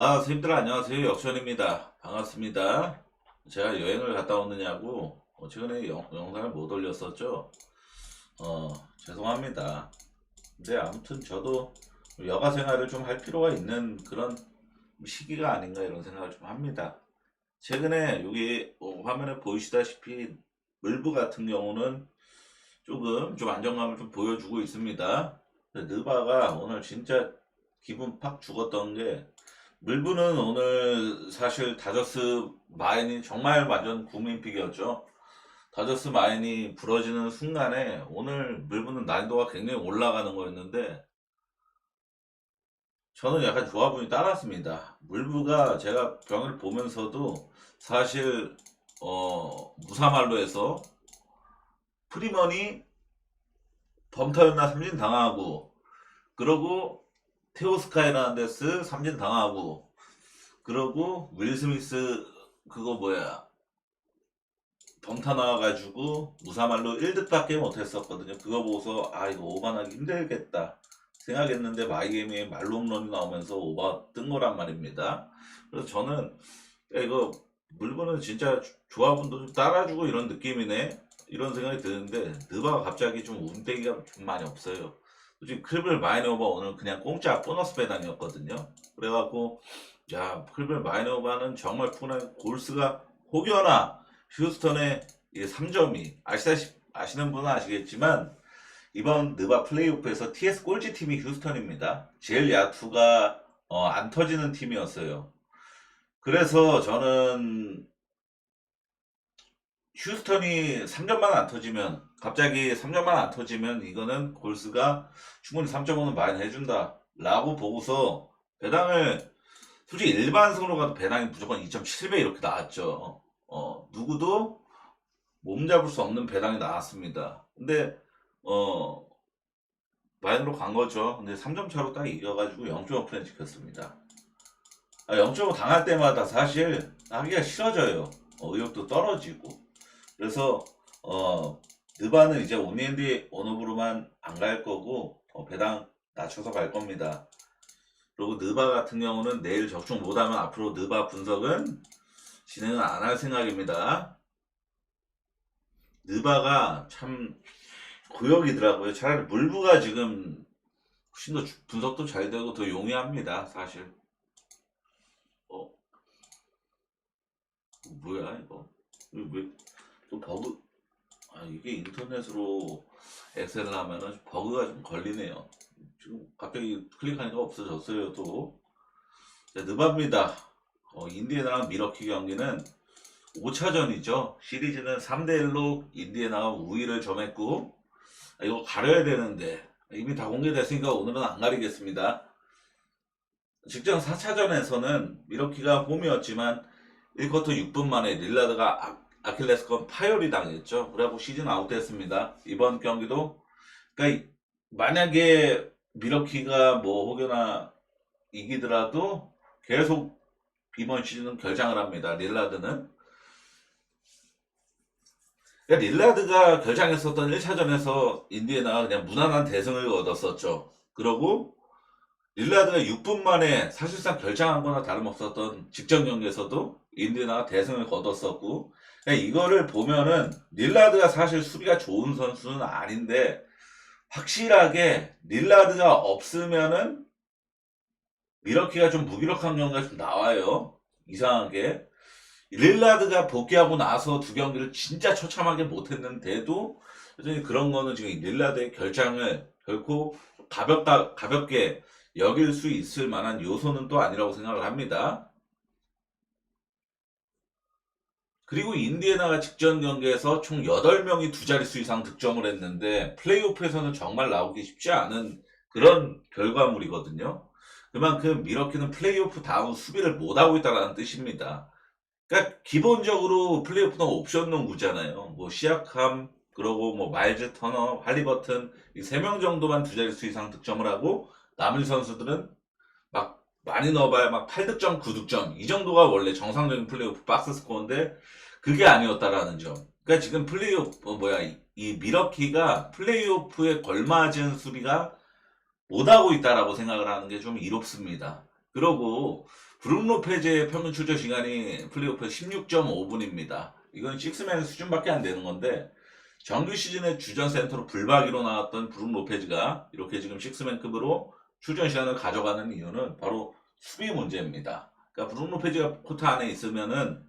선생님들 안녕하세요. 역전입니다. 반갑습니다. 제가 여행을 갔다 왔느냐고 최근에 영상을 못 올렸었죠. 죄송합니다. 근데 아무튼 저도 여가 생활을 좀 할 필요가 있는 그런 시기가 아닌가 이런 생각을 좀 합니다. 최근에 여기 화면에 보이시다시피 물부 같은 경우는 조금 좀 안정감을 좀 보여주고 있습니다. 느바가 오늘 진짜 기분 팍 죽었던 게 물부는 오늘 사실 다저스 마인이 정말 완전 국민픽이었죠. 다저스 마인이 부러지는 순간에 오늘 물부는 난이도가 굉장히 올라가는 거였는데 저는 약간 조합운이 따랐습니다. 물부가 제가 병을 보면서도 사실 무사말로에서 프리먼이 범타였나 삼진 당하고 그러고 테오스카이라는 데스 삼진 당하고 그러고 윌 스미스 그거 뭐야 범타 나와가지고 무사말로 1득밖에 못했었거든요. 그거 보고서 아 이거 오반하기 힘들겠다 생각했는데 마이애미에 말홈런이 나오면서 오바 뜬 거란 말입니다. 그래서 저는 야, 이거 물건은 진짜 조합원도 좀 따라주고 이런 느낌이네 이런 생각이 드는데 느바가 갑자기 좀 운대기가 좀 많이 없어요. 솔직히 클블 마이너바 오늘 그냥 공짜 보너스 배당이었거든요. 그래갖고 야 클블 마이너바는 정말 푸는 골스가 혹여나 휴스턴의 3점이 아시는 분은 아시겠지만 이번 느바 플레이오프에서 TS 꼴찌 팀이 휴스턴입니다. 제일 야투가 안 터지는 팀이었어요. 그래서 저는 휴스턴이 3점만 안 터지면 갑자기 3점만 안 터지면 이거는 골스가 충분히 3점은 많이 해준다 라고 보고서 배당을 솔직히 일반승으로 가도 배당이 무조건 2.7배 이렇게 나왔죠. 누구도 몸잡을 수 없는 배당이 나왔습니다. 근데 어 마인으로 간 거죠. 근데 3점 차로 딱 이겨가지고 0.5% 지켰습니다. 0.5 당할 때마다 사실 하기가 싫어져요. 의욕도 떨어지고. 그래서 느바는 이제 온리엔디 온오브로만 안 갈 거고 배당 낮춰서 갈 겁니다. 그리고 느바 같은 경우는 내일 적중 못하면 앞으로 느바 분석은 진행을 안 할 생각입니다. 느바가 참 고역이더라고요. 차라리 물부가 지금 훨씬 더 분석도 잘 되고 더 용이합니다. 사실. 어, 뭐야 이거? 또 버그? 이게 인터넷으로 엑셀을 하면은 버그가 좀 걸리네요. 지금 갑자기 클릭하니까 없어졌어요 또. 자, 느바입니다. 인디애나랑 미러키 경기는 5차전이죠. 시리즈는 3대1로 인디애나가 우위를 점했고 이거 가려야 되는데 이미 다 공개됐으니까 오늘은 안 가리겠습니다. 직전 4차전에서는 미러키가 홈이었지만 1쿼터 6분 만에 릴라드가 아킬레스건 파열이 당했죠. 그래갖고 시즌 아웃됐습니다. 이번 경기도 그러니까 만약에 미러키가 뭐 혹여나 이기더라도 계속 이번 시즌은 결장을 합니다. 릴라드는. 그러니까 릴라드가 결장했었던 1차전에서 인디애나가 그냥 무난한 대승을 얻었었죠. 그러고 릴라드가 6분 만에 사실상 결장한 거나 다름없었던 직전 경기에서도 인디애나가 대승을 거뒀었고 그러니까 이거를 보면은 릴라드가 사실 수비가 좋은 선수는 아닌데 확실하게 릴라드가 없으면은 미러키가 좀 무기력한 경우가 좀 나와요. 이상하게. 릴라드가 복귀하고 나서 두 경기를 진짜 처참하게 못했는데도 여전히 그런 거는 지금 릴라드의 결장을 결코 가볍게 여길 수 있을 만한 요소는 또 아니라고 생각을 합니다. 그리고 인디애나가 직전 경기에서 총 8명이 두 자릿수 이상 득점을 했는데 플레이오프에서는 정말 나오기 쉽지 않은 그런 결과물이거든요. 그만큼 미러키는 플레이오프 다음 수비를 못하고 있다는 뜻입니다. 그러니까 기본적으로 플레이오프는 옵션 농구잖아요. 뭐 시약함 그러고 뭐 마일즈 터너, 할리버튼 이 세 명 정도만 두 자릿수 이상 득점을 하고 남은 선수들은 막 많이 넣어봐야 막 8득점, 9득점 이 정도가 원래 정상적인 플레이오프 박스 스코어인데 그게 아니었다라는 점. 그러니까 지금 플레이오프 이 미러키가 플레이오프에 걸맞은 수비가 못하고 있다라고 생각을 하는 게 좀 이롭습니다. 그러고 브룩 로페즈의 평균 출전 시간이 플레이오프 16.5분입니다. 이건 식스맨 수준밖에 안 되는 건데 정규 시즌에 주전 센터로 불박이로 나왔던 브룩 로페즈가 이렇게 지금 식스맨급으로 출전 시간을 가져가는 이유는 바로 수비 문제입니다. 그러니까 브룩 로페즈가 코트 안에 있으면은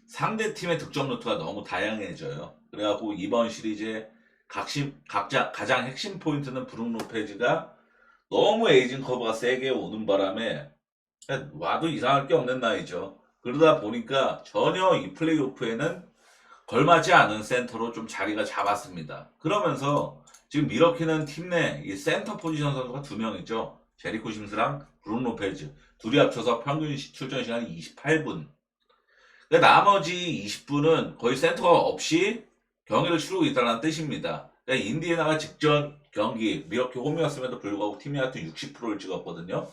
상대 팀의 득점 루트가 너무 다양해져요. 그래갖고 이번 시리즈의 각자 가장 핵심 포인트는 브룩 로페즈가 너무 에이징 커브가 세게 오는 바람에 와도 이상할 게 없는 나이죠. 그러다 보니까 전혀 이 플레이오프에는 걸맞지 않은 센터로 좀 자리가 잡았습니다. 그러면서 지금 미러키는 팀 내 이 센터 포지션 선수가 두 명이죠. 제리코 심스랑 브룩 로페즈. 둘이 합쳐서 평균 출전 시간이 28분. 그러니까 나머지 20분은 거의 센터가 없이 경기를 치르고 있다는 뜻입니다. 그러니까 인디애나가 직전 경기 미러키 홈이었음에도 불구하고 팀이 하여튼 60%를 찍었거든요.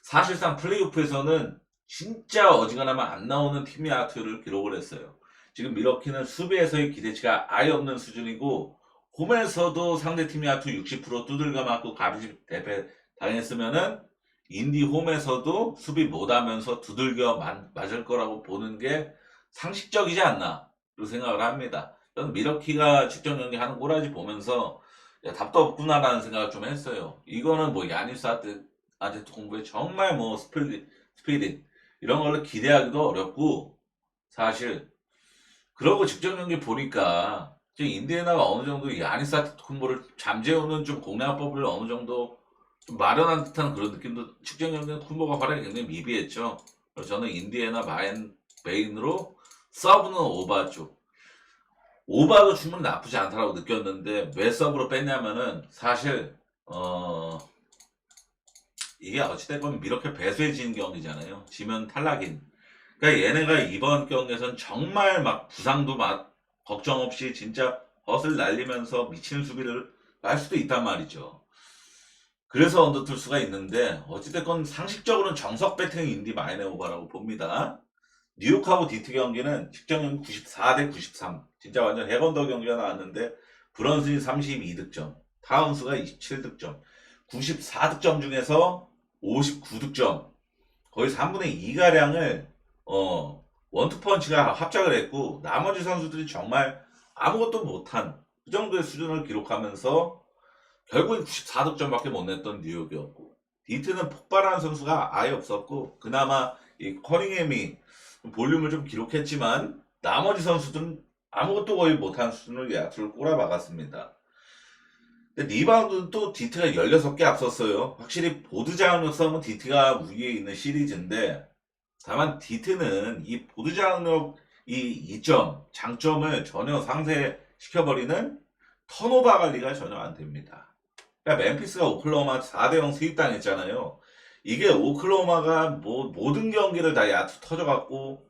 사실상 플레이오프에서는 진짜 어지간하면 안 나오는 팀이 아트를 기록을 했어요. 지금 미러키는 수비에서의 기대치가 아예 없는 수준이고 홈에서도 상대 팀이 아트 60% 두들겨 맞고 가비집 대패 당했으면은 인디 홈에서도 수비 못하면서 두들겨 맞을 거라고 보는 게 상식적이지 않나 그런 생각을 합니다. 저는 미러키가 직전 경기 하는 꼬라지 보면서 야, 답도 없구나라는 생각을 좀 했어요. 이거는 뭐 야니스 아테토쿤보의 정말 뭐 스피릿 이런 걸로 기대하기도 어렵고 사실 그러고 직전 경기 보니까 지금 인디애나가 어느 정도 야니스 아테토쿤보를 잠재우는 좀 공략법을 어느 정도 좀 마련한 듯한 그런 느낌도 직전 경기는 쿤보가 활약이 굉장히 미비했죠. 그래서 저는 인디애나 베인으로 서브는 오바 쪽 오바도 충분히 나쁘지 않다라고 느꼈는데 왜 서브로 뺐냐면은 사실 이게 어찌됐건 이렇게 배수해진 경기잖아요. 지면 탈락인. 그러니까 얘네가 이번 경기에선 정말 막 부상도 막 걱정 없이 진짜 헛을 날리면서 미친 수비를 할 수도 있단 말이죠. 그래서 언더툴 수가 있는데 어찌됐건 상식적으로는 정석 배팅 인디 마이너 오버라고 봅니다. 뉴욕하고 디트 경기는 직전 경기 94대 93. 진짜 완전 해건더 경기가 나왔는데 브런슨이 32득점, 타운스가 27득점, 94득점 중에서 59득점, 거의 3분의 2가량을 원투펀치가 합작을 했고 나머지 선수들이 정말 아무것도 못한 그 정도의 수준을 기록하면서 결국엔 94득점밖에 못 냈던 뉴욕이었고 디트는 폭발하는 선수가 아예 없었고 그나마 이 커닝햄이 볼륨을 좀 기록했지만 나머지 선수들은 아무것도 거의 못한 수준을 야투를 꼬라박았습니다. 근데 리바운드는 또 디트가 16개 앞섰어요. 확실히 보드 장력 싸움은 디트가 우위에 있는 시리즈인데 다만 디트는 이 보드 장력 이 이점, 장점을 전혀 상쇄시켜버리는 턴오버 관리가 전혀 안 됩니다. 그러니까 멤피스가 오클라호마 4대0 스윕당했잖아요. 이게 오클라호마가 뭐 모든 경기를 다 야투 터져갖고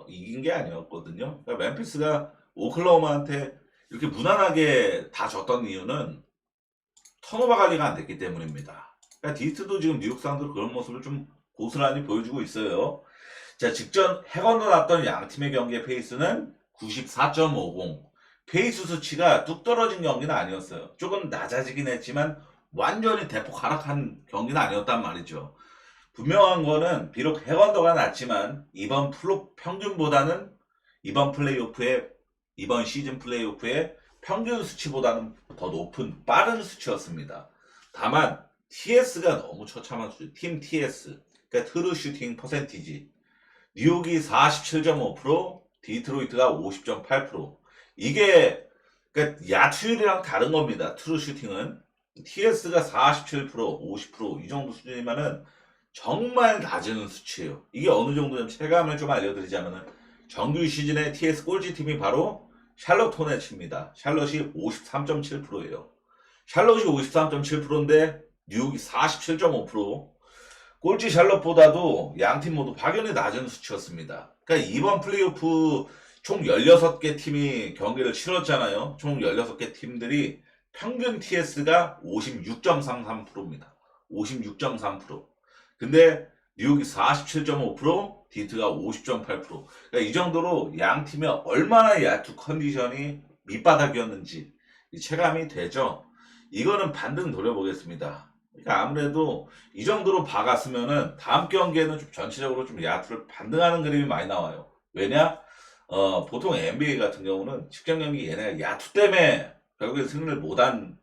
이긴 게 아니었거든요. 그러니까 멤피스가 오클라호마한테 이렇게 무난하게 다 졌던 이유는 턴오버 관리가 안 됐기 때문입니다. 그러니까 디트도 지금 뉴욕 사운드로 그런 모습을 좀 고스란히 보여주고 있어요. 자, 직전 해건도 났던 양 팀의 경기의 페이스는 94.50. 페이스 수치가 뚝 떨어진 경기는 아니었어요. 조금 낮아지긴 했지만 완전히 대폭 하락한 경기는 아니었단 말이죠. 분명한 거는 비록 해건더가 낮지만 이번 플로 평균보다는 이번 시즌 플레이오프의 평균 수치보다는 더 높은 빠른 수치였습니다. 다만 TS가 너무 처참한 수치. 팀 TS 그러니까 트루 슈팅 퍼센티지 뉴욕이 47.5%, 디트로이트가 50.8%. 이게 그러니까 야투율이랑 다른 겁니다. 트루 슈팅은 TS가 47%, 50%이 정도 수준이면은 정말 낮은 수치예요. 이게 어느 정도냐면 체감을 좀 알려드리자면은 정규 시즌의 TS 꼴찌팀이 바로 샬럿 호넷입니다. 샬럿이 53.7%예요. 샬럿이 53.7%인데 뉴욕이 47.5%. 꼴찌 샬럿보다도 양팀 모두 확연히 낮은 수치였습니다. 그러니까 이번 플레이오프 총 16개 팀이 경기를 치렀잖아요. 총 16개 팀들이 평균 TS가 56.33%입니다. 56.3%. 근데 뉴욕이 47.5%, 디트가 50.8%. 그러니까 이 정도로 양 팀이 얼마나 야투 컨디션이 밑바닥이었는지 체감이 되죠. 이거는 반등 노려보겠습니다. 그러니까 아무래도 이 정도로 박았으면은 다음 경기에는 좀 전체적으로 좀 야투를 반등하는 그림이 많이 나와요. 왜냐? 보통 NBA 같은 경우는 직전 경기 얘네가 야투 때문에 결국에 승리를 못한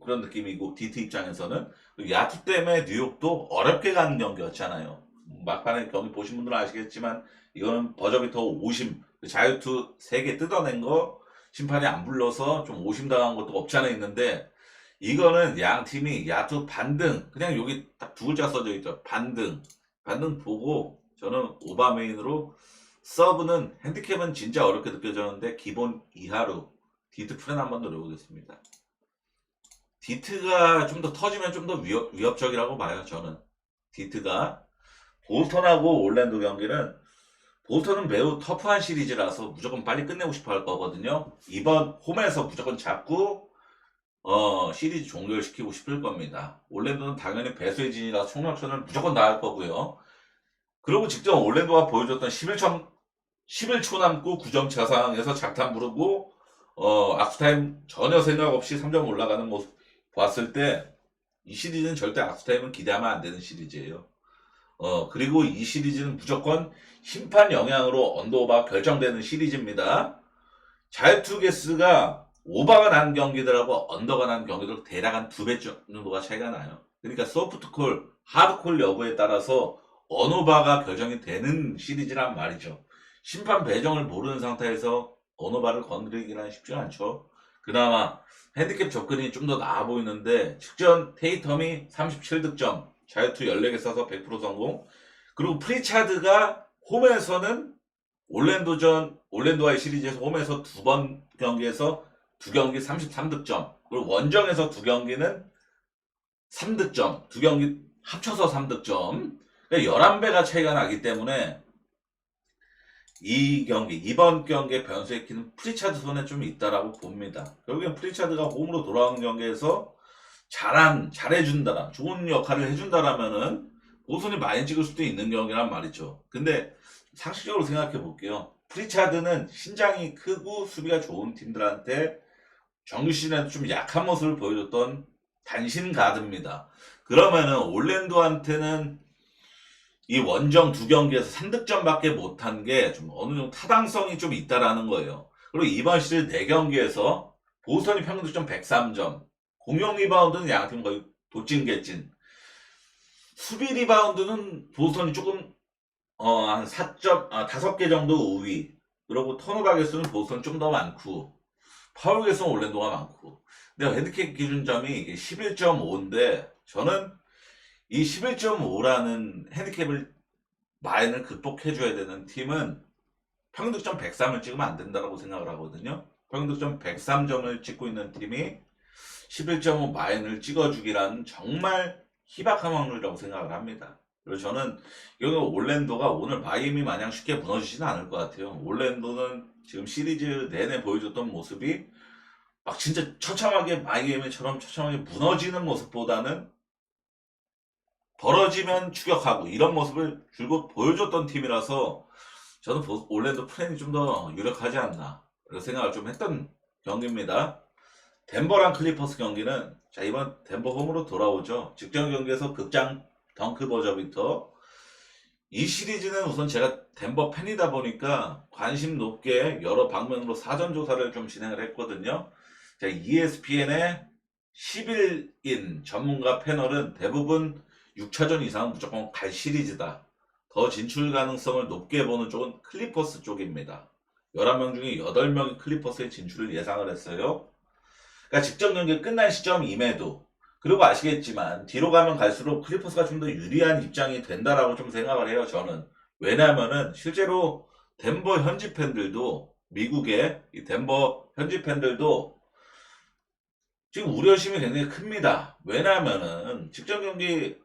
그런 느낌이고, 디트 입장에서는 야투 때문에 뉴욕도 어렵게 가는 경기였잖아요. 막판에 경기 보신 분들은 아시겠지만 이거는 버저비터 오심, 자유투 3개 뜯어낸 거 심판이 안 불러서 좀 오심 당한 것도 없지 않아 있는데, 이거는 양 팀이 야투 반등, 그냥 여기 딱 두 글자 써져 있죠. 반등. 반등 보고 저는 오바메인으로, 서브는 핸디캡은 진짜 어렵게 느껴졌는데 기본 이하로 디트 프렌 한번 노려보겠습니다. 디트가 좀 더 터지면 좀 더 위협적이라고 봐요, 저는. 디트가 보스턴하고 올랜도 경기는, 보스턴은 매우 터프한 시리즈라서 무조건 빨리 끝내고 싶어 할 거거든요. 이번 홈에서 무조건 잡고 시리즈 종결시키고 싶을 겁니다. 올랜도는 당연히 배수의 진이라 총력전을 무조건 나갈 거고요. 그리고 직접 올랜도가 보여줬던 11초 남고 9점 차 상황에서 장탄 부르고 악수타임 전혀 생각 없이 3점 올라가는 모습 봤을 때, 이 시리즈는 절대 악수타임은 기대하면 안 되는 시리즈예요. 그리고 이 시리즈는 무조건 심판 영향으로 언더오버가 결정되는 시리즈입니다. 자유투 개수가 오버가 난 경기들하고 언더가 난 경기들 대략 한 2배 정도가 차이가 나요. 그러니까 소프트콜, 하드콜 여부에 따라서 언어바가 결정이 되는 시리즈란 말이죠. 심판 배정을 모르는 상태에서 언어바를 건드리기는 쉽지 않죠. 그나마 핸디캡 접근이 좀 더 나아 보이는데, 직전 테이텀이 37득점, 자유투 14개 써서 100% 성공. 그리고 프리차드가 홈에서는 올랜도와의 시리즈에서 홈에서 2번 경기에서 2경기 33득점, 그리고 원정에서 2경기는 3득점, 2경기 합쳐서 3득점. 그러니까 11배가 차이가 나기 때문에 이번 경기의 변수의 키는 프리차드 손에 좀 있다라고 봅니다. 결국엔 프리차드가 홈으로 돌아오는 경기에서 잘해준다라, 좋은 역할을 해준다라면은 보선이 많이 찍을 수도 있는 경기란 말이죠. 근데 상식적으로 생각해 볼게요. 프리차드는 신장이 크고 수비가 좋은 팀들한테 정규 시즌에도 좀 약한 모습을 보여줬던 단신 가드입니다. 그러면은 올랜도한테는 이 원정 2경기에서 3득점밖에 못한 게 좀 어느 정도 타당성이 좀 있다라는 거예요. 그리고 이번 시리즈 4경기에서 보스턴이 평균 득점 103점, 공격 리바운드는 양팀 거의 도찐개찐, 수비 리바운드는 보스턴이 조금 한 5개 정도 우위, 그리고 턴오버 개수는 보스턴 좀 더 많고, 파울 개수는 올랜도가 많고. 근데 핸디캡 기준점이 이게 11.5인데, 저는 이 11.5라는 핸디캡을 마인을 극복해줘야 되는 팀은 평균득점 103을 찍으면 안 된다고 생각을 하거든요. 평균득점 103점을 찍고 있는 팀이 11.5 마인을 찍어주기란 정말 희박한 확률이라고 생각을 합니다. 그리고 저는 여기 올랜도가 오늘 마이애미 마냥 쉽게 무너지지는 않을 것 같아요. 올랜도는 지금 시리즈 내내 보여줬던 모습이 막 진짜 처참하게 마이애미처럼 처참하게 무너지는 모습보다는 벌어지면 추격하고 이런 모습을 줄곧 보여줬던 팀이라서, 저는 올랜도 프렌이 좀 더 유력하지 않나 이런 생각을 좀 했던 경기입니다. 덴버랑 클리퍼스 경기는, 자, 이번 덴버 홈으로 돌아오죠. 직전 경기에서 극장 덩크 버저비터. 이 시리즈는 우선 제가 덴버 팬이다 보니까 관심 높게 여러 방면으로 사전 조사를 좀 진행을 했거든요. 자, ESPN의 10일인 전문가 패널은 대부분 6차전 이상은 무조건 갈 시리즈다, 더 진출 가능성을 높게 보는 쪽은 클리퍼스 쪽입니다. 11명 중에 8명이 클리퍼스의 진출을 예상을 했어요. 그러니까 직전 경기 끝난 시점임에도, 그리고 아시겠지만 뒤로 가면 갈수록 클리퍼스가 좀 더 유리한 입장이 된다라고 좀 생각을 해요, 저는. 왜냐하면은 실제로 덴버 현지 팬들도, 미국의 이 덴버 현지 팬들도 지금 우려심이 굉장히 큽니다. 왜냐하면은 직전 경기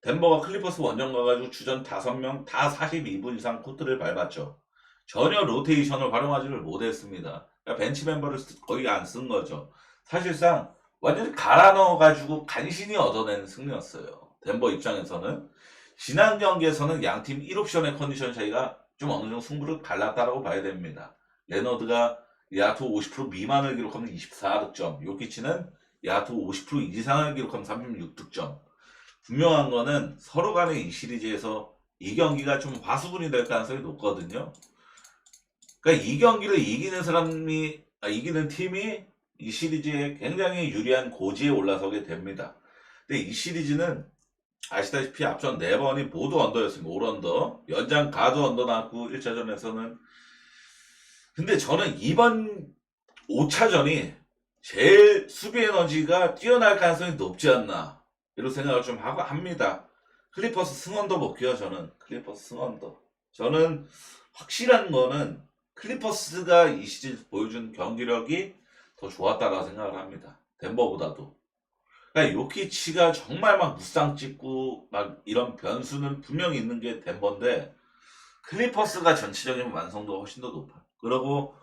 덴버가 클리퍼스 원정 가가지고 주전 5명 다 42분 이상 코트를 밟았죠. 전혀 로테이션을 활용하지를 못했습니다. 그러니까 벤치 멤버를 거의 안 쓴 거죠. 사실상 완전히 갈아 넣어가지고 간신히 얻어낸 승리였어요. 덴버 입장에서는. 지난 경기에서는 양팀 1옵션의 컨디션 차이가 좀 어느 정도 승부를 갈랐다라고 봐야 됩니다. 레너드가 야투 50% 미만을 기록하면 24득점, 요키치는 야투 50% 이상을 기록하면 36득점. 분명한 거는 서로 간에 이 시리즈에서 이 경기가 좀 화수분이 될 가능성이 높거든요. 그러니까 이 경기를 이기는 팀이 이 시리즈에 굉장히 유리한 고지에 올라서게 됩니다. 근데 이 시리즈는 아시다시피 앞선 4번이 모두 언더였습니다. 올 언더. 연장 가도 언더 나왔고 1차전에서는. 근데 저는 이번 5차전이 제일 수비 에너지가 뛰어날 가능성이 높지 않나 이런 생각을 좀 하고 합니다. 클리퍼스 승언더 볼게요. 저는 클리퍼스 승언더. 저는 확실한 거는 클리퍼스가 이 시즌 보여준 경기력이 더 좋았다라고 생각을 합니다. 덴버보다도. 그러니까 요키치가 정말 막 무쌍 찍고 막 이런 변수는 분명히 있는 게 덴버인데 클리퍼스가 전체적인 완성도가 훨씬 더 높아요. 그리고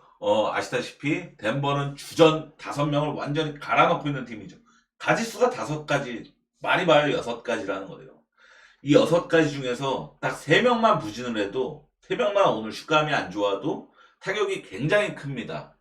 아시다시피 덴버는 주전 5명을 완전히 갈아넣고 있는 팀이죠. 가지수가 5가지, 많이 봐야 6가지라는 거예요. 이 6가지 중에서 딱 3명만 부진을 해도 3명만 오늘 슛감이 안 좋아도 타격이 굉장히 큽니다.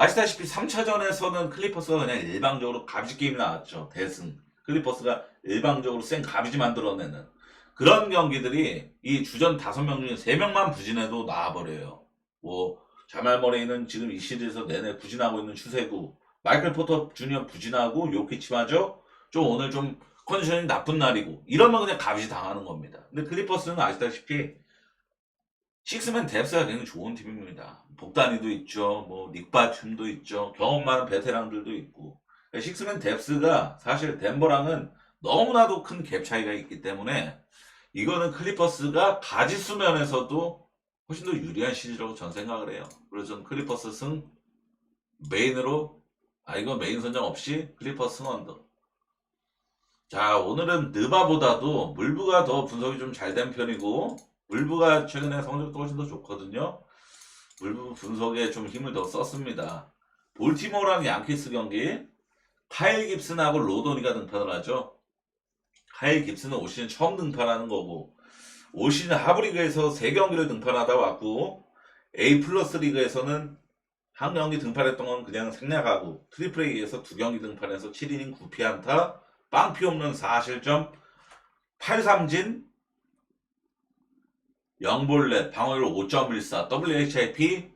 아시다시피 3차전에서는 클리퍼스가 그냥 일방적으로 가비지 게임이 나왔죠. 대승. 클리퍼스가 일방적으로 센 가비지 만들어내는 그런 경기들이 이 주전 5명 중에 3명만 부진해도 나와버려요. 뭐 자말 머레이는 지금 이 시리즈에서 내내 부진하고 있는 추세고 마이클 포터 주니어 부진하고 요키치마저 좀 오늘 좀 컨디션이 나쁜 날이고 이러면 그냥 가비지 당하는 겁니다. 근데 클리퍼스는 아시다시피 식스맨 뎁스가 굉장히 좋은 팀입니다. 복단이도 있죠. 뭐 닉바툼도 있죠. 경험 많은 베테랑들도 있고. 식스맨 뎁스가 사실 덴버랑은 너무나도 큰 갭 차이가 있기 때문에 이거는 클리퍼스가 가지수 면에서도 훨씬 더 유리한 시리즈라고 전 생각을 해요. 그래서 저는 클리퍼스 승 메인으로 이거 메인 선정 없이 클리퍼스 승 언더. 자, 오늘은 느바보다도 물부가 더 분석이 좀 잘 된 편이고 물부가 최근에 성적도 훨씬 더 좋거든요. 물부 분석에 좀 힘을 더 썼습니다. 볼티모어랑 양키스 경기 카일 깁슨하고 로도니가 등판을 하죠. 카일 깁슨은 올 시즌 처음 등판하는 거고 올 시즌 하브리그에서 3경기를 등판하다 왔고 A 플러스 리그에서는 한 경기 등판했던 건 그냥 생략하고 트리플 A에서 2경기 등판해서 7이닝 9피안타 빵피 홈런 4실점 8삼진 0볼넷 방어율 5.14 WHIP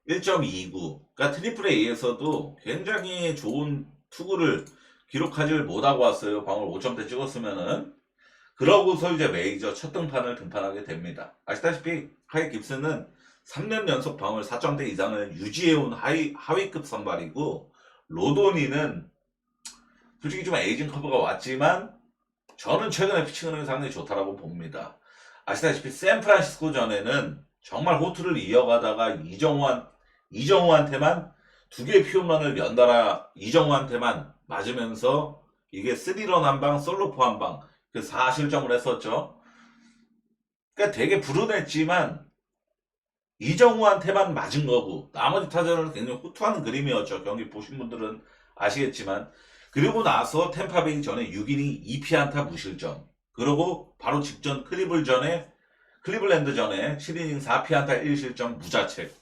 1.29 그러니까 트리플 A에서도 굉장히 좋은 투구를 기록하지를 못하고 왔어요. 방어율 5점대 찍었으면은. 그러고서 이제 메이저 첫 등판을 등판하게 됩니다. 아시다시피 카일 깁슨은 3년 연속 방어율 4점대 이상을 유지해온 하위급 선발이고 로도니는 솔직히 좀 에이징 커브가 왔지만 저는 최근에 피칭 흐름이 상당히 좋다라고 봅니다. 아시다시피 샌프란시스코 전에는 정말 호투를 이어가다가 이정우한테만 2개의 피홈런을 연달아 이정우한테만 맞으면서 이게 3런 한 방, 솔로포 한 방, 그 4실점을 했었죠. 그러니까 되게 불운했지만 이정우한테만 맞은 거고 나머지 타자는 굉장히 호투하는 그림이었죠. 경기 보신 분들은 아시겠지만 그리고 나서 템파베이 전에 6이닝 2피안타 무실점 그리고 바로 직전 클리블랜드 전에 7이닝 4피안타 1실점 무자책.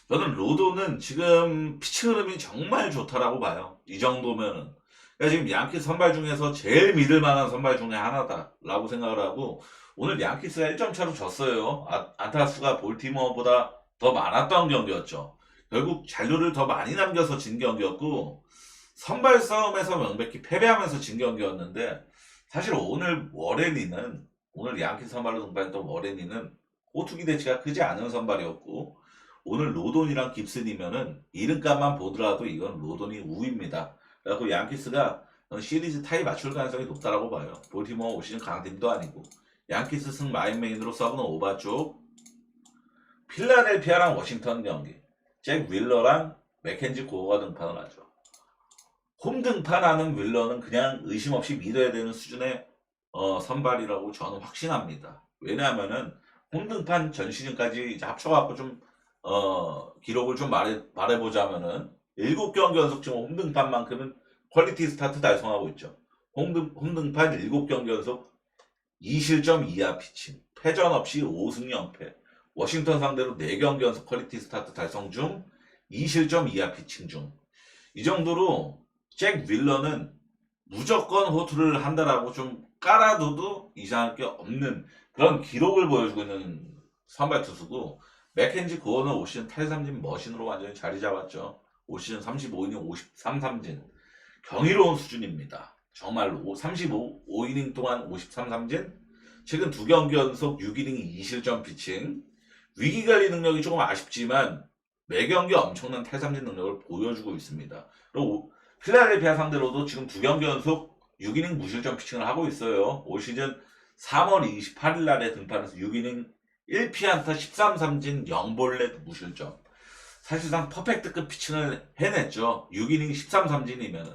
저는 로도는 지금 피칭 흐름이 정말 좋다라고 봐요. 이 정도면은. 그러니까 지금 양키스 선발 중에서 제일 믿을 만한 선발 중에 하나다라고 생각을 하고 오늘 양키스가 1점 차로 졌어요. 안타수가 볼티모어보다 더 많았던 경기였죠. 결국 잔류를 더 많이 남겨서 진 경기였고 선발 싸움에서 명백히 패배하면서 진 경기였는데 사실 오늘 양키스 선발로 등판했던 워렌이는 호투 기대치가 크지 않은 선발이었고 오늘 로돈이랑 깁슨이면은 이름값만 보더라도 이건 로돈이 우위입니다. 그래서 양키스가 시리즈 타이 맞출 가능성이 높다라고 봐요. 볼티모어 올 시즌 강팀도 아니고 양키스 승 마인메인으로 서브는 오바 쪽 필라델피아랑 워싱턴 경기 잭 윌러랑 맥켄지 고어가 등판을 하죠. 홈 등판하는 윌러는 그냥 의심 없이 믿어야 되는 수준의 선발이라고 저는 확신합니다. 왜냐하면은 홈 등판 전 시즌까지 이제 합쳐갖고 좀 기록을 좀 말해보자면은 7경기 연속 지금 홈 등판만큼은 퀄리티 스타트 달성하고 있죠. 홈 등판 7경기 연속 2실점 이하 피칭, 패전 없이 5승 0패. 워싱턴 상대로 4경기 연속 퀄리티 스타트 달성 중 2실점 이하 피칭 중. 이 정도로 잭 윌러는 무조건 호투를 한다라고 좀 깔아둬도 이상할 게 없는 그런 기록을 보여주고 있는 선발 투수고, 맥켄지 고어는 올 시즌 탈삼진 머신으로 완전히 자리 잡았죠. 올 시즌 35이닝 53삼진. 경이로운 수준입니다. 정말로 35이닝 동안 53삼진, 최근 2경기 연속 6이닝 2실점 피칭, 위기관리 능력이 조금 아쉽지만 매경기 엄청난 탈삼진 능력을 보여주고 있습니다. 그리고 필라델피아 상대로도 지금 2경기 연속 6이닝 무실점 피칭을 하고 있어요. 올 시즌 3월 28일 날에 등판해서 6이닝 1피안타 13삼진 0볼넷 무실점. 사실상 퍼펙트급 피칭을 해냈죠. 6이닝 13삼진이면은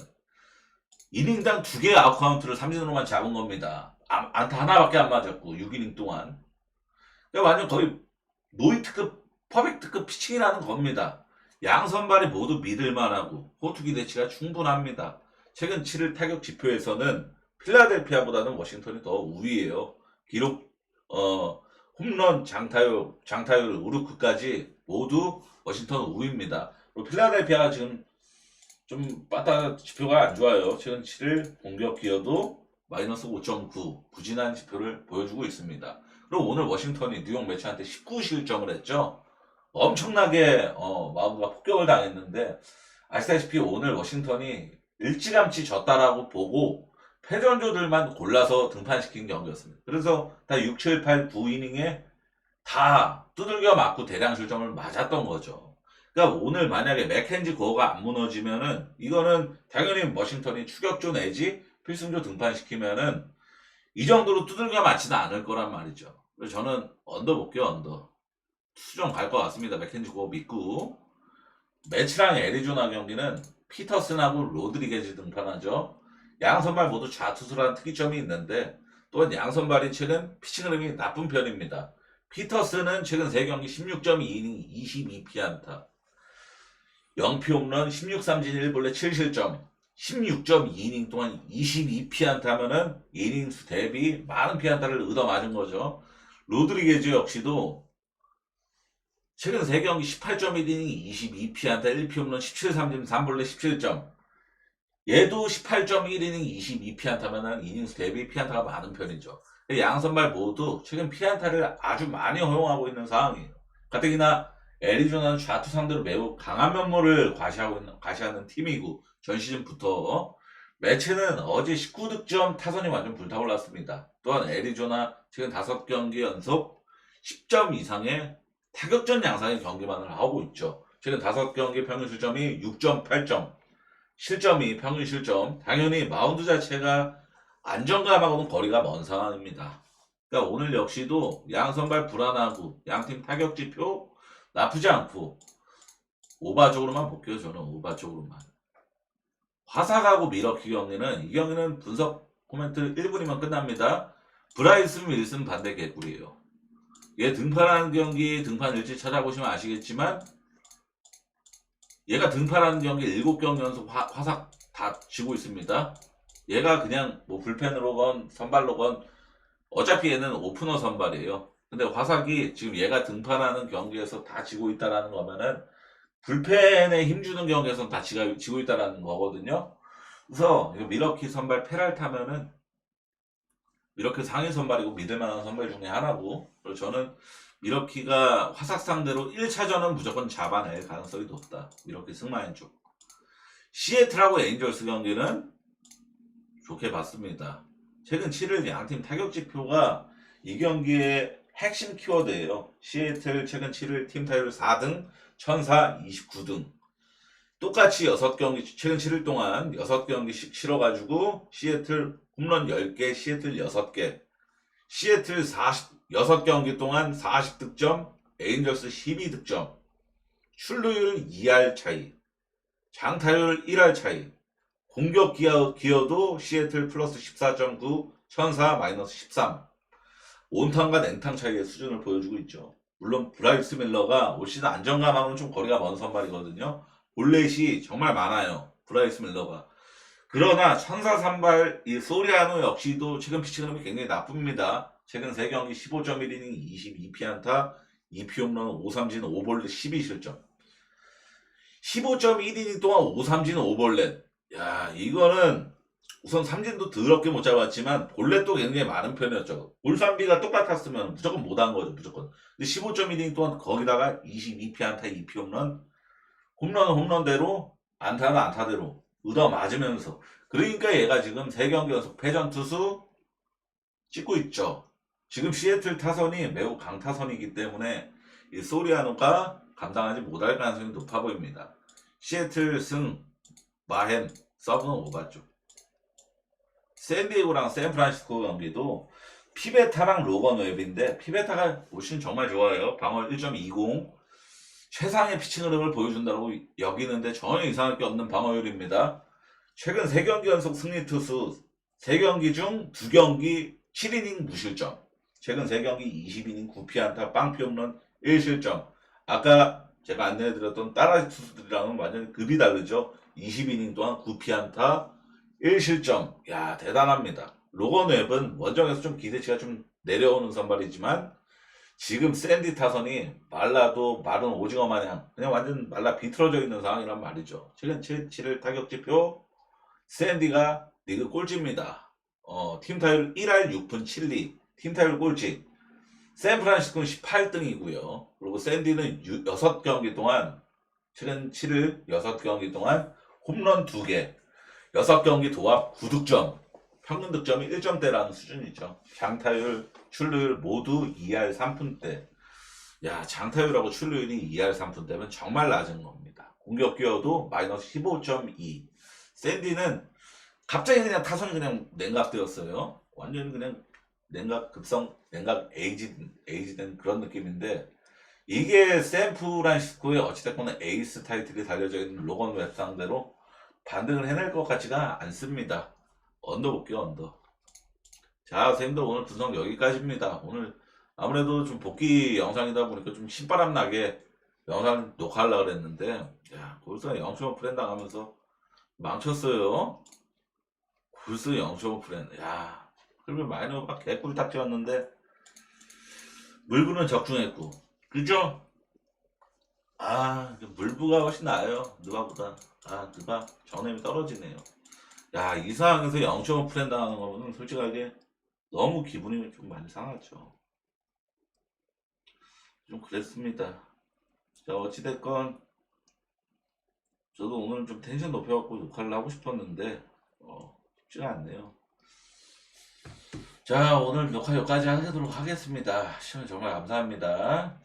이닝당 2개의 아웃카운트를 삼진으로만 잡은 겁니다. 안타 하나밖에 안 맞았고 6이닝 동안. 그러니까 완전 거의 노히트급 퍼펙트급 피칭이라는 겁니다. 양 선발이 모두 믿을만하고 호투 기대치가 충분합니다. 최근 7일 타격 지표에서는 필라델피아보다는 워싱턴이 더 우위예요. 기록 홈런 장타율 우루크까지 모두 워싱턴 우위입니다. 그리고 필라델피아가 지금 좀 지표가 안 좋아요. 최근 7일 공격 기여도 마이너스 5.9 부진한 지표를 보여주고 있습니다. 그리고 오늘 워싱턴이 뉴욕 매치한테 19실점을 했죠. 엄청나게 마운드가 폭격을 당했는데, 아시다시피 오늘 워싱턴이 일찌감치 졌다라고 보고 패전조들만 골라서 등판시킨 경기였습니다. 그래서 다 6, 7, 8, 9이닝에 다 두들겨 맞고 대량 실점을 맞았던 거죠. 그러니까 오늘 만약에 맥켄지 고어가 안 무너지면은 이거는 당연히 워싱턴이 추격조 내지 필승조 등판시키면은 이 정도로 두들겨 맞지는 않을 거란 말이죠. 그래서 저는 언더 볼게요. 언더 수정 갈 것 같습니다. 맥켄지 고어 믿고. 매치랑 애리조나 경기는 피터슨하고 로드리게즈 등판하죠. 양 선발 모두 좌투수라는 특이점이 있는데, 또한 양 선발이 최근 피칭 흐름이 나쁜 편입니다. 피터슨은 최근 3경기 16.2이닝 22피안타, 0피 홈런 16삼진 1볼넷 7실점, 16.2이닝 동안 22피안타면은 이닝수 대비 많은 피안타를 얻어맞은 거죠. 로드리게즈 역시도 최근 3경기 18.1이닝 22피안타 1피 홈런 17삼진 3볼넷 17점. 얘도 18.1이닝 22피안타면은 이닝수 대비 피안타가 많은 편이죠. 양선발 모두 최근 피안타를 아주 많이 허용하고 있는 상황이에요. 가뜩이나 애리조나는 좌투 상대로 매우 강한 면모를 과시하는 팀이고, 전 시즌부터. 매치는 어제 19득점, 타선이 완전 불타올랐습니다. 또한 애리조나 최근 5경기 연속 10점 이상의 타격전 양상의 경기만을 하고 있죠. 최근 5경기 평균 실점이 6.8점, 실점이 평균 실점. 당연히 마운드 자체가 안정감하고는 거리가 먼 상황입니다. 그러니까 오늘 역시도 양 선발 불안하고 양팀 타격 지표 나쁘지 않고, 오바 쪽으로만 볼게요. 저는 오바 쪽으로만. 화사하고 미러키 경기는, 이 경기는 분석 코멘트 1분이면 끝납니다. 브라이슨 윌슨 반대 개꿀이에요. 얘 등판하는 경기 등판 일지 찾아보시면 아시겠지만, 얘가 등판하는 경기 7경기 연속 화삭 다 지고 있습니다. 얘가 그냥 뭐 불펜으로건 선발로건 어차피 얘는 오프너 선발이에요. 근데 화삭이 지금 얘가 등판하는 경기에서 다 지고 있다라는 거면은 불펜에 힘주는 경기에서는 다 지고 있다라는 거거든요. 그래서 이거 미러키 선발 페랄타면은 미러키 상위 선발이고 믿을만한 선발 중에 하나고, 그리고 저는 미러키가 화삭 상대로 1차전은 무조건 잡아낼 가능성이 높다. 미러키 승마인 쪽. 시애틀하고 에인절스 경기는 좋게 봤습니다. 최근 7일 양팀 타격 지표가 이 경기의 핵심 키워드예요. 시애틀 최근 7일 팀 타율 4등, 천사 29등. 똑같이 6경기, 최근 7일 동안 6경기씩 치러가지고 시애틀 홈런 10개, 시애틀 6개. 시애틀 6경기 동안 40득점, 에인절스 12득점. 출루율 2할 차이, 장타율 1할 차이, 공격 기여도 시애틀 플러스 14.9, 천사 마이너스 13. 온탕과 냉탕 차이의 수준을 보여주고 있죠. 물론 브라이스 밀러가 올 시즌 안정감하고는 좀 거리가 먼 선발이거든요. 볼넷이 정말 많아요. 브라이스 밀러가. 그러나 천사 선발 이 소리아노 역시도 최근 피칭 흐름이 굉장히 나쁩니다. 최근 3경기 15.1이닝 22피안타, 2피 홈런 5삼진 5볼넷 12실점. 15.1이닝 동안 5삼진 5볼넷. 야, 이거는 우선 삼진도 더럽게 못 잡았지만 볼넷도 굉장히 많은 편이었죠. 볼산비가 똑같았으면 무조건 못한 거죠. 무조건. 근데 15.1이닝 동안 거기다가 22피 안타 2피 홈런, 홈런은 홈런대로 안타는 안타대로 얻어 맞으면서, 그러니까 얘가 지금 3경기 연속 패전 투수 찍고 있죠. 지금 시애틀 타선이 매우 강타선이기 때문에 이 소리아노가 감당하지 못할 가능성이 높아 보입니다. 시애틀 승, 마햄, 서브는 오바죠. 샌디에고랑 샌프란시스코 경기도 피베타랑 로건 웹인데, 피베타가 보시면 정말 좋아요. 방어 1.20, 최상의 피칭 흐름을 보여준다고 여기는데 전혀 이상할 게 없는 방어율입니다. 최근 3경기 연속 승리 투수, 3경기 중 2경기 7이닝 무실점, 최근 3경기 20이닝 9피안타 빵피 홈런 1실점. 아까 제가 안내해드렸던 따라 투수들이랑은 완전히 급이 다르죠. 20이닝 동안 9피안타 1실점. 야, 대단합니다. 로건 웹은 원정에서 좀 기대치가 좀 내려오는 선발이지만 지금 샌디 타선이 말라도 마른 오징어 마냥 그냥 완전 말라 비틀어져 있는 상황이란 말이죠. 최근 7일 타격 지표 샌디가 리그 꼴찌입니다. 팀 타율 1할 6푼 7리, 팀 타율 꼴찌. 샌프란시스코는 18등이고요. 그리고 샌디는 6경기 동안, 최근 7일 6경기 동안 홈런 2개, 6경기 도합 9득점, 평균 득점이 1점대라는 수준이죠. 장타율, 출루율 모두 2할 3푼대. 야, 장타율하고 출루율이 2할 3푼대면 정말 낮은 겁니다. 공격 기여도 마이너스 15.2. 샌디는 갑자기 그냥 타선이 그냥 냉각되었어요. 완전히 그냥 냉각 급성, 냉각 에이지된 그런 느낌인데, 이게 샌프란시스코의 어찌됐거나 에이스 타이틀이 달려져 있는 로건 웹 상대로 반등을 해낼 것 같지가 않습니다. 언더 볼게요, 언더. 자, 선생님들 오늘 분석 여기까지입니다. 오늘 아무래도 좀 복귀 영상이다 보니까 좀 신바람 나게 영상 녹화하려고 그랬는데, 야, 벌써 0.5 프렌 당하면서 망쳤어요. 벌써 0.5 프렌. 야, 그러면 마이너가 개꿀딱 튀었는데 물부는 적중했고, 그죠? 아, 물부가 훨씬 나아요. 누가보다. 아, 누가 정nem이 떨어지네요. 야, 이 상황에서 0.5 프렌 당하는 거는 솔직하게 너무 기분이 좀 많이 상하죠. 좀 그랬습니다. 자, 어찌됐건 저도 오늘 좀 텐션 높여갖고 녹화를 하고 싶었는데 쉽지가 않네요. 자, 오늘 녹화 여기까지 하도록 하겠습니다. 시청 정말 감사합니다.